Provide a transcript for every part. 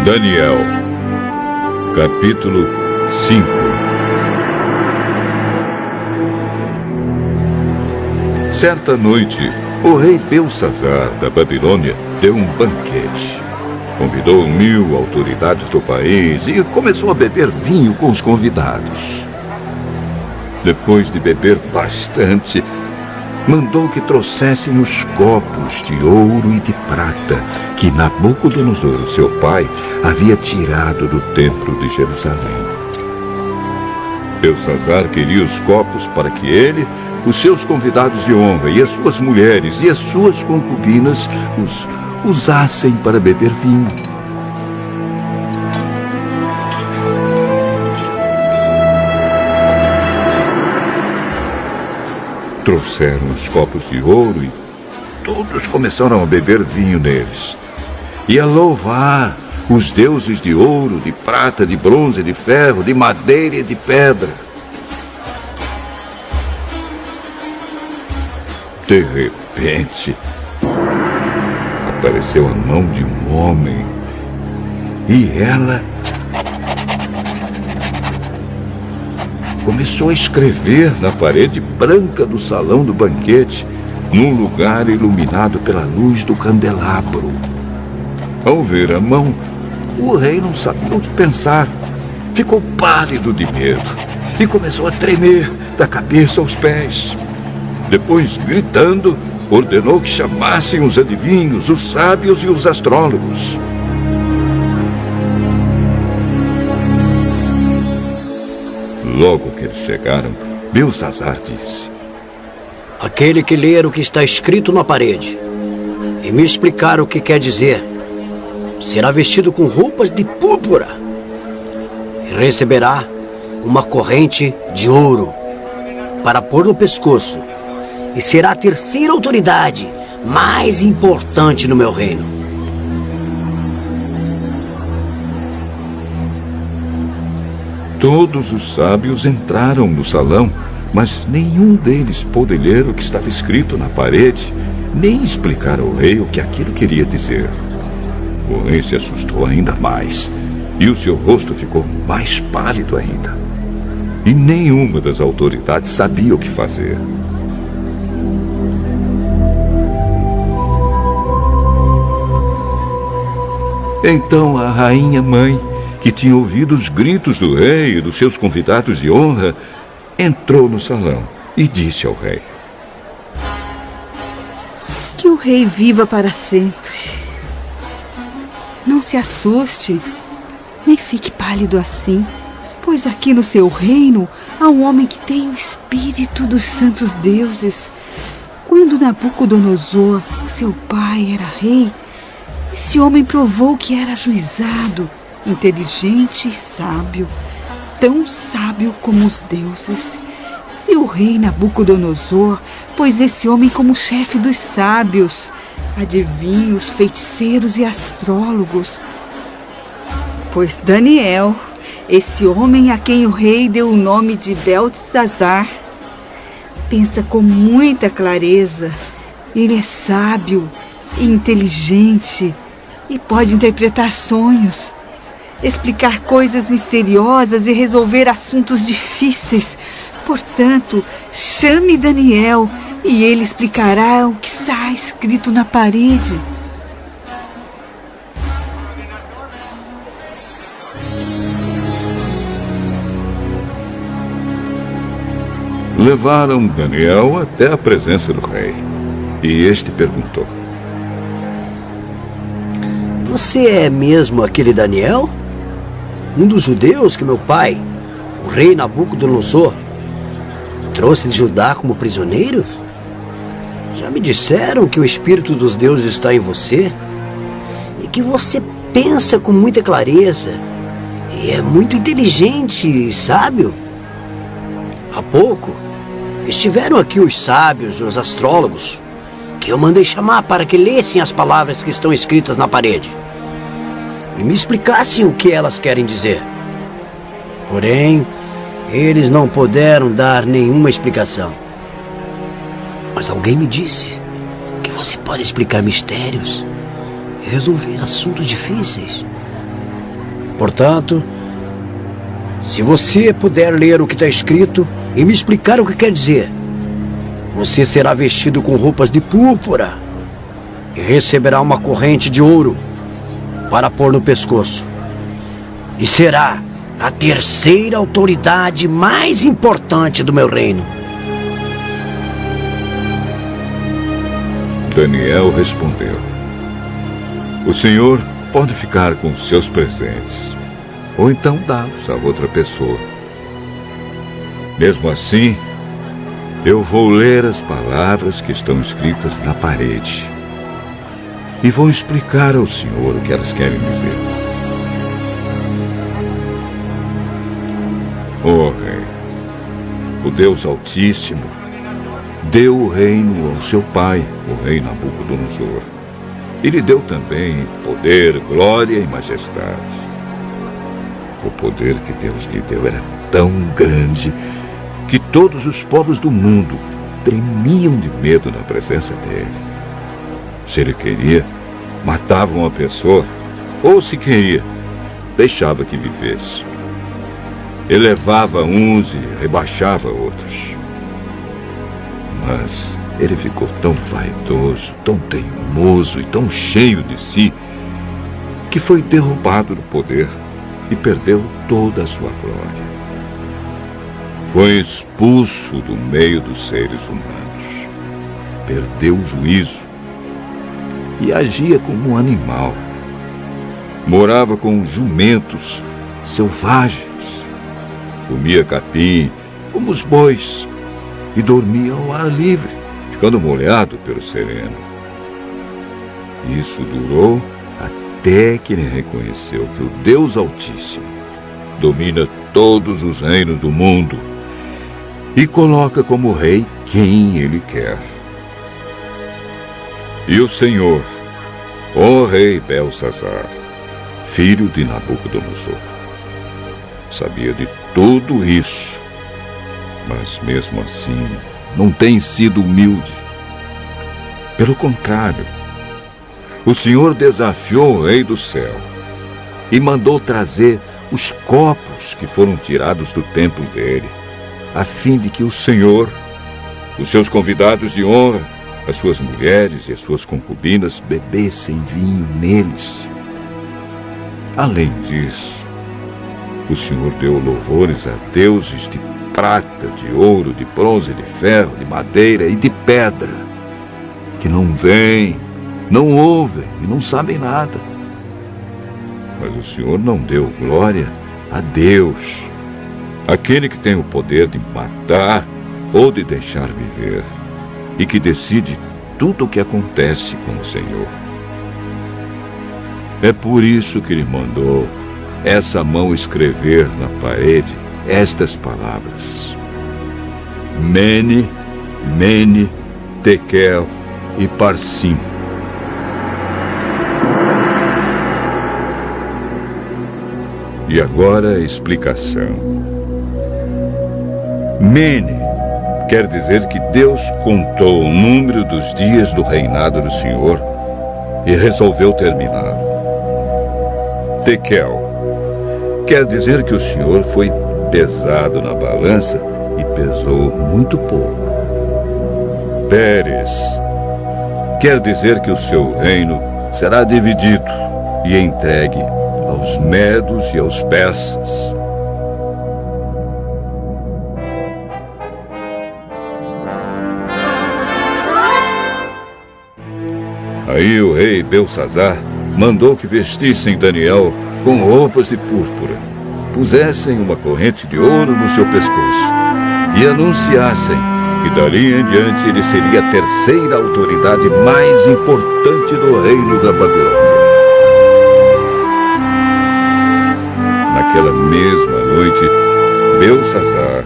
Daniel, capítulo 5. Certa noite, o rei Belsazar da Babilônia deu um banquete. Convidou 1000 autoridades do país e começou a beber vinho com os convidados. Depois de beber bastante, mandou que trouxessem os copos de ouro e de prata que Nabucodonosor, seu pai, havia tirado do templo de Jerusalém. Belsazar queria os copos para que ele, os seus convidados de honra e as suas mulheres e as suas concubinas os usassem para beber vinho. Trouxeram os copos de ouro e todos começaram a beber vinho neles e a louvar os deuses de ouro, de prata, de bronze, de ferro, de madeira e de pedra. De repente, apareceu a mão de um homem e ela começou a escrever na parede branca do salão do banquete, num lugar iluminado pela luz do candelabro. Ao ver a mão, o rei não sabia o que pensar. Ficou pálido de medo e começou a tremer da cabeça aos pés. Depois, gritando, ordenou que chamassem os adivinhos, os sábios e os astrólogos. Logo que eles chegaram, Belsazar disse: aquele que ler o que está escrito na parede e me explicar o que quer dizer, será vestido com roupas de púrpura e receberá uma corrente de ouro para pôr no pescoço, e será a terceira autoridade mais importante no meu reino. Todos os sábios entraram no salão, mas nenhum deles pôde ler o que estava escrito na parede, nem explicar ao rei o que aquilo queria dizer. O rei se assustou ainda mais, e o seu rosto ficou mais pálido ainda. E nenhuma das autoridades sabia o que fazer. Então a rainha mãe, que tinha ouvido os gritos do rei e dos seus convidados de honra, entrou no salão e disse ao rei: que o rei viva para sempre. Não se assuste, nem fique pálido assim, pois aqui no seu reino há um homem que tem o espírito dos santos deuses. Quando Nabucodonosor, o seu pai, era rei, esse homem provou que era ajuizado, inteligente e sábio, tão sábio como os deuses. E o rei Nabucodonosor pôs esse homem como chefe dos sábios, adivinhos, feiticeiros e astrólogos. Pois Daniel, esse homem a quem o rei deu o nome de Beltesazar, pensa com muita clareza. Ele é sábio e inteligente e pode interpretar sonhos, explicar coisas misteriosas e resolver assuntos difíceis. Portanto, chame Daniel e ele explicará o que está escrito na parede. Levaram Daniel até a presença do rei, e este perguntou: você é mesmo aquele Daniel? Um dos judeus que meu pai, o rei Nabucodonosor, trouxe de Judá como prisioneiro? Já me disseram que o espírito dos deuses está em você e que você pensa com muita clareza e é muito inteligente e sábio. Há pouco estiveram aqui os sábios e os astrólogos que eu mandei chamar para que lessem as palavras que estão escritas na parede e me explicassem o que elas querem dizer. Porém, eles não puderam dar nenhuma explicação. Mas alguém me disse que você pode explicar mistérios e resolver assuntos difíceis. Portanto, se você puder ler o que está escrito e me explicar o que quer dizer, você será vestido com roupas de púrpura e receberá uma corrente de ouro para pôr no pescoço. E será a terceira autoridade mais importante do meu reino. Daniel respondeu: o senhor pode ficar com seus presentes, ou então dá-los a outra pessoa. Mesmo assim, eu vou ler as palavras que estão escritas na parede e vou explicar ao senhor o que elas querem dizer. Ó rei, o Deus Altíssimo deu o reino ao seu pai, o rei Nabucodonosor. E lhe deu também poder, glória e majestade. O poder que Deus lhe deu era tão grande que todos os povos do mundo tremiam de medo na presença dele. Se ele queria, matava uma pessoa, ou se queria, deixava que vivesse. Elevava uns e rebaixava outros. Mas ele ficou tão vaidoso, tão teimoso e tão cheio de si, que foi derrubado do poder e perdeu toda a sua glória. Foi expulso do meio dos seres humanos. Perdeu o juízo e agia como um animal. Morava com jumentos selvagens. Comia capim, como os bois, e dormia ao ar livre, ficando molhado pelo sereno. Isso durou até que ele reconheceu que o Deus Altíssimo domina todos os reinos do mundo e coloca como rei quem ele quer. E o Senhor, ó rei Belsazar, filho de Nabucodonosor, sabia de tudo isso, mas mesmo assim não tem sido humilde. Pelo contrário, o Senhor desafiou o rei do céu e mandou trazer os copos que foram tirados do templo dele, a fim de que o Senhor, os seus convidados de honra, as suas mulheres e as suas concubinas bebessem vinho neles. Além disso, o Senhor deu louvores a deuses de prata, de ouro, de bronze, de ferro, de madeira e de pedra, que não veem, não ouvem e não sabem nada. Mas o Senhor não deu glória a Deus, aquele que tem o poder de matar ou de deixar viver, e que decide tudo o que acontece com o Senhor. É por isso que ele mandou essa mão escrever na parede estas palavras: Mene, Mene, Tekel e Parsim. E agora a explicação. Mene quer dizer que Deus contou o número dos dias do reinado do Senhor e resolveu terminá-lo. Tekel quer dizer que o Senhor foi pesado na balança e pesou muito pouco. Pérez quer dizer que o seu reino será dividido e entregue aos medos e aos persas. Aí o rei Belsazar mandou que vestissem Daniel com roupas de púrpura, pusessem uma corrente de ouro no seu pescoço e anunciassem que dali em diante ele seria a terceira autoridade mais importante do reino da Babilônia. Naquela mesma noite, Belsazar,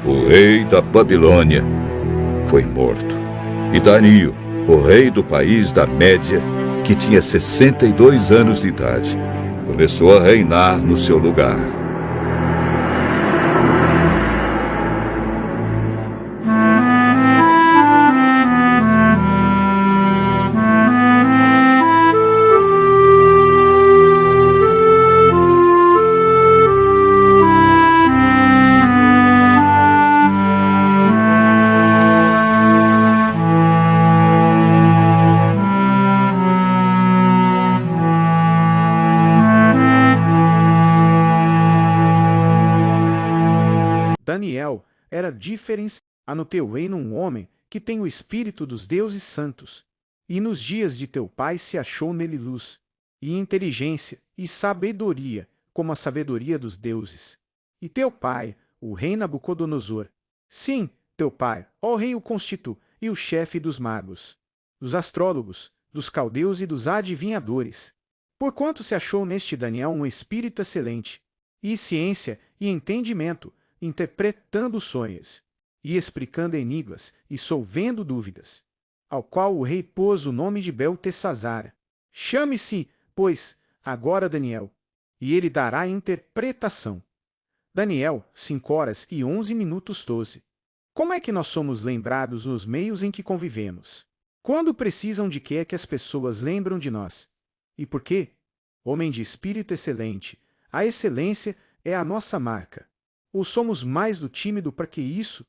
o rei da Babilônia, foi morto. E Dario, o rei do país da Média, que tinha 62 anos de idade, começou a reinar no seu lugar. diferença. Há no teu reino um homem que tem o espírito dos deuses santos. E nos dias de teu pai se achou nele luz, e inteligência, e sabedoria, como a sabedoria dos deuses. E teu pai, o rei Nabucodonosor. Sim, teu pai, ó rei o constitu, e o chefe dos magos, dos astrólogos, dos caldeus e dos adivinhadores. Porquanto se achou neste Daniel um espírito excelente, e ciência e entendimento, interpretando sonhos, e explicando enigmas, e solvendo dúvidas, ao qual o rei pôs o nome de Beltesazar. Chame-se, pois, agora Daniel, e ele dará interpretação. Daniel, 5h11 Como é que nós somos lembrados nos meios em que convivemos? Quando precisam de que é que as pessoas lembram de nós? E por quê? Homem de espírito excelente, a excelência é a nossa marca. Ou somos mais do tímido para que isso?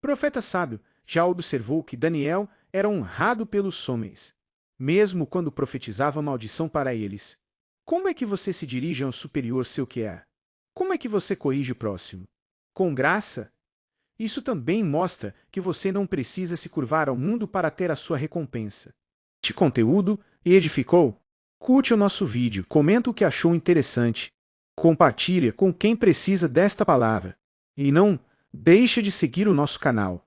Profeta sábio já observou que Daniel era honrado pelos homens, mesmo quando profetizava maldição para eles. Como é que você se dirige a um superior seu que é? Como é que você corrige o próximo? Com graça? Isso também mostra que você não precisa se curvar ao mundo para ter a sua recompensa. Este conteúdo edificou? Curte o nosso vídeo, comenta o que achou interessante, compartilha com quem precisa desta palavra. E não deixe de seguir o nosso canal.